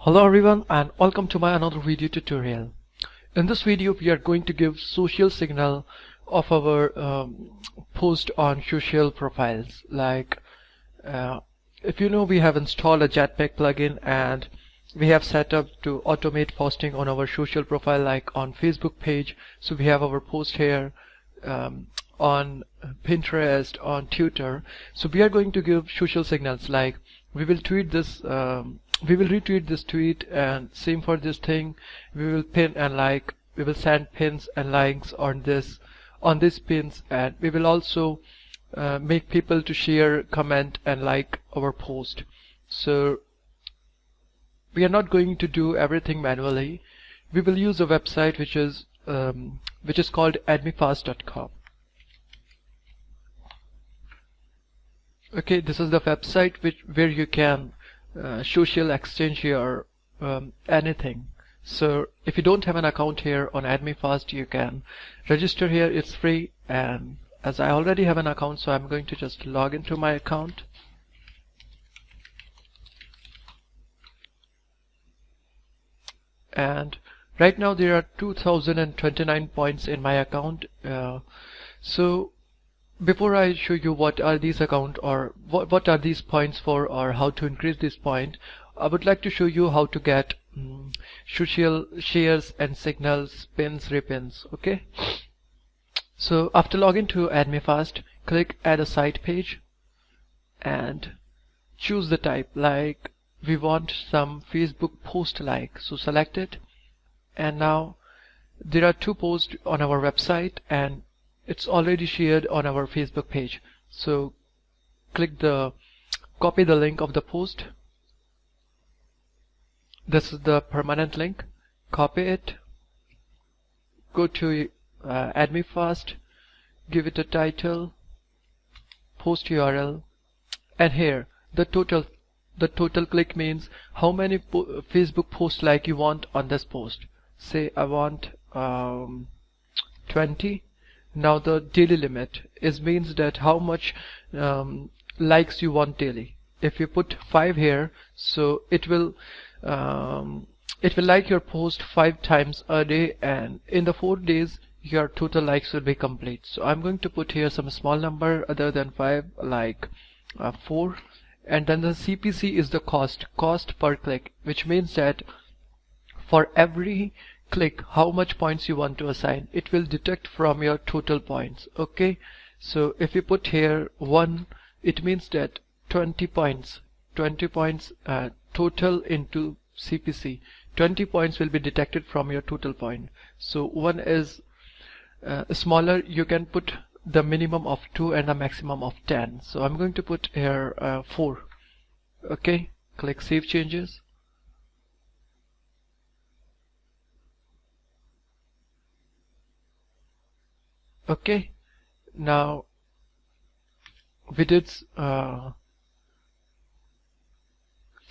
Hello everyone and welcome to my another video tutorial. In this video we are going to give social signal of our post on social profiles. Like if you know, we have installed a Jetpack plugin and we have set up to automate posting on our social profile, like on Facebook page. So we have our post here, on Pinterest, on Twitter. So we are going to give social signals, like we will tweet this, we will retweet this tweet, and same for this thing. We will pin and like. We will send pins and likes on these pins, and we will also make people to share, comment, and like our post. So we are not going to do everything manually. We will use a website which is called admifast.com. Okay, this is the website where you can social exchange your anything. So if you don't have an account here on AdmiFast, you can register here. It's free, and as I already have an account, so I'm going to just log into my account. And right now there are 2029 points in my account. So before I show you what are these accounts, or what are these points for, or how to increase this point, I would like to show you how to get social shares and signals, pins, repins. Okay, so after login to AdmiFast, click add a site page and choose the type. Like we want some Facebook post like, so select it. And now there are two posts on our website and it's already shared on our Facebook page. So copy the link of the post. This is the permanent link. Copy it, go to AdmiFast, give it a title, post URL, and here the total click means how many Facebook posts like you want on this post. Say I want 20. Now the daily limit means that how much likes you want daily. If you put 5 here, so it will like your post 5 times a day, and in the 4 days your total likes will be complete. So I'm going to put here some small number other than 5, like 4. And then the CPC is the cost per click, which means that for every click how much points you want to assign, it will deduct from your total points. Okay, so if you put here 1, it means that 20 points total into CPC. 20 points will be deducted from your total point. So 1 is smaller, you can put the minimum of 2 and a maximum of 10. So I'm going to put here 4. Okay, click save changes. Okay, now we did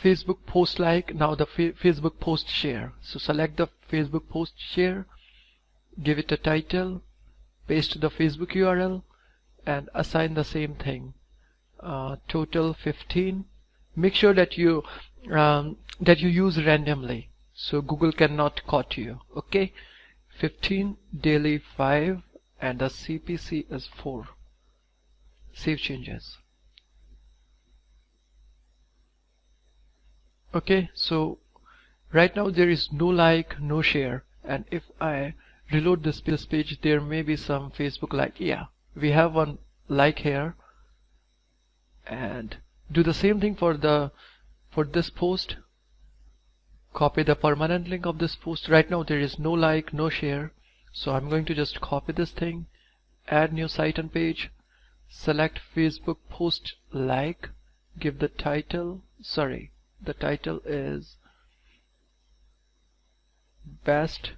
Facebook post like. Now the Facebook post share. So select the Facebook post share, give it a title, paste the Facebook URL, and assign the same thing. Total 15. Make sure that you use randomly, so Google cannot caught you. Okay, 15, daily 5, and the CPC is 4. Save changes. Okay, so right now there is no like, no share, and if I reload this page, there may be some Facebook like. Yeah, we have one like here. And do the same thing for this post. Copy the permanent link of this post. Right now there is no like, no share, so I'm going to just copy this thing, add new site and page, select Facebook post like, give the title, the title is Best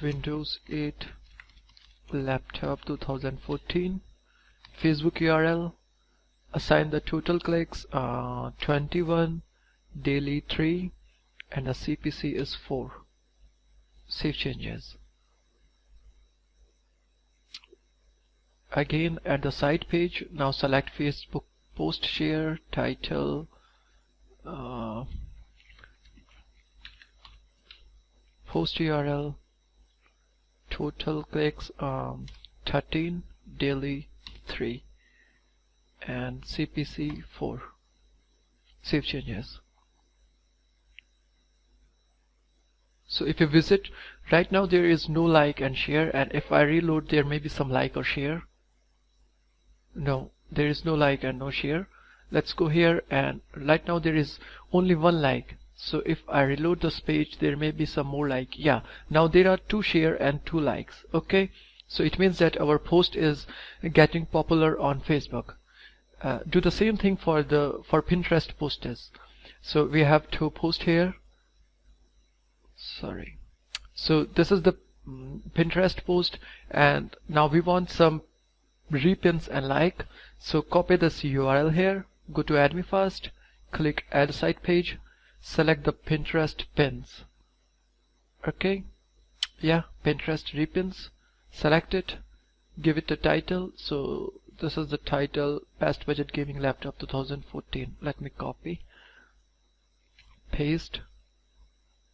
Windows 8 Laptop 2014, Facebook URL, assign the total clicks 21, daily 3, and the CPC is 4. Save changes. Again at the site page, now select Facebook post share, title, post URL, total clicks 13, daily 3, and CPC 4. Save changes. So if you visit, right now there is no like and share, and if I reload there may be some like or share. No, there is no like and no share. Let's go here, and right now there is only one like. So if I reload this page there may be some more like. Yeah, now there are 2 share and 2 likes. Okay, so it means that our post is getting popular on Facebook. Do the same thing for Pinterest posts. So we have 2 posts here. Sorry. So this is the Pinterest post, and now we want some repins and like. So copy this URL here, go to Add Me First, click Add Site Page, select the Pinterest pins. Okay, yeah, Pinterest repins, select it, give it a title. So this is the title, Best Budget Gaming Laptop 2014. Let me copy, paste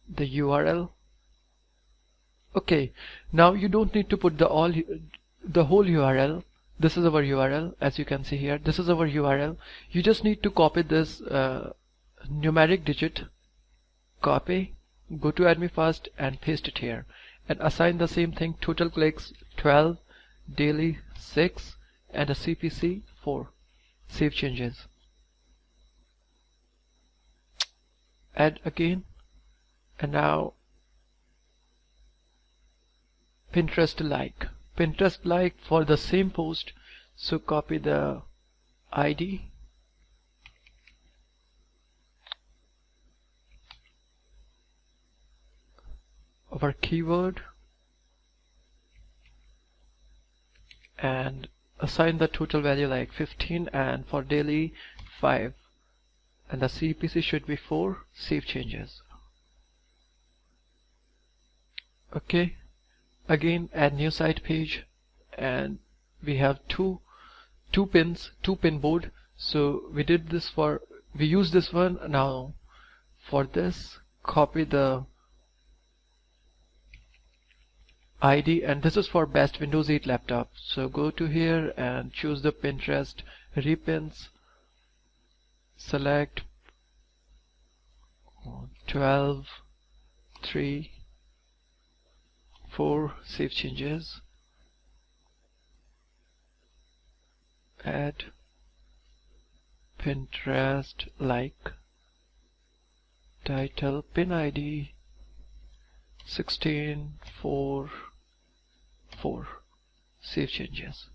the URL. Okay, now you don't need to put the whole URL. This is our URL, as you can see here. This is our URL. You just need to copy this numeric digit, copy, go to Add Me First and paste it here, and assign the same thing, total clicks 12, daily 6, and a CPC 4. Save changes. Add again, and now Pinterest like for the same post. So copy the ID, our keyword, and assign the total value like 15, and for daily 5, and the CPC should be 4. Save changes. Okay, again add new site page, and we have two pin board. So we use this one. Now for this, copy the ID, and this is for best Windows 8 laptop. So go to here and choose the Pinterest repins, select 12, 3, 4, save changes, add Pinterest like, title, pin ID 16, 4, 4, save changes.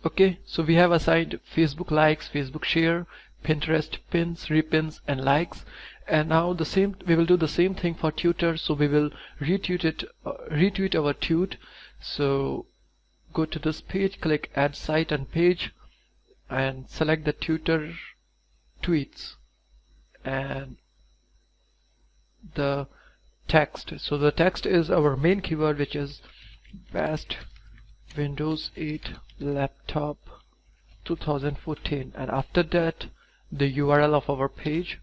Okay, so we have assigned Facebook likes, Facebook share, Pinterest pins, repins, and likes. And now we will do the same thing for tutor. So we will retweet our tweet. So go to this page, click Add Site and Page, and select the tutor tweets and the text. So the text is our main keyword, which is best Windows 8 laptop 2014, and after that the URL of our page.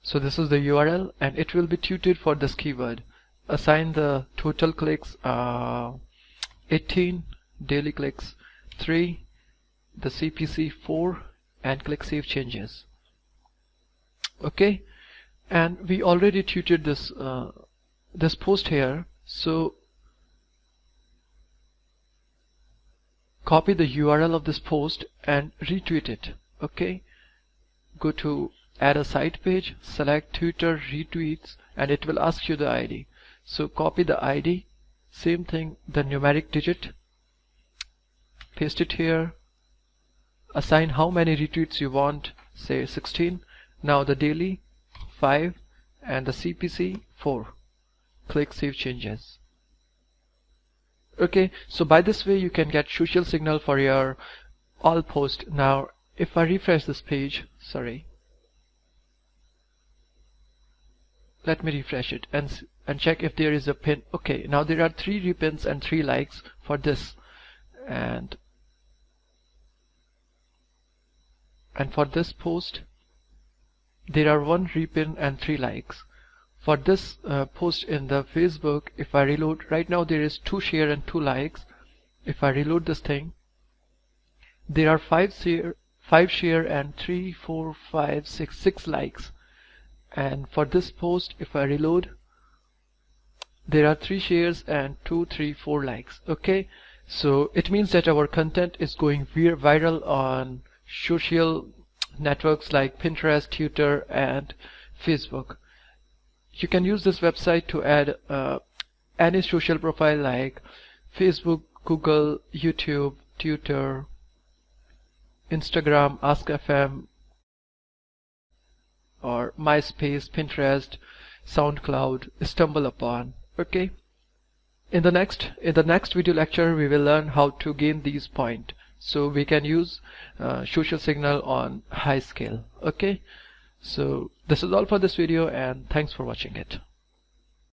So this is the URL, and it will be tutored for this keyword. Assign the total clicks 18, daily clicks 3, the CPC 4, and click Save Changes. Okay, and we already tutored this this post here. So copy the URL of this post and retweet it. Okay, go to Add a Site Page, select Tutor Retweets, and it will ask you the ID. So copy the ID, same thing, the numeric digit, paste it here, assign how many retweets you want, say 16. Now the daily 5 and the CPC 4. Click Save Changes. Okay, so by this way you can get social signal for your all post. Now if I refresh this page, sorry, let me refresh it and check if there is a pin. Okay, now there are 3 repins and 3 likes for this, and for this post there are 1 repin and 3 likes. For this post in the Facebook, if I reload, right now there is 2 share and 2 likes. If I reload this thing, there are 5 share and 3, 4, 5, 6 likes. And for this post, if I reload, there are 3 shares and 2, 3, 4 likes. Okay, so it means that our content is going viral on social networks like Pinterest, Twitter, and Facebook. You can use this website to add any social profile like Facebook, Google, YouTube, Twitter, Instagram, Ask.fm, or MySpace, Pinterest, SoundCloud, StumbleUpon. Okay. In the next video lecture, we will learn how to gain these points, so we can use social signal on high scale. Okay. So this is all for this video, and thanks for watching it.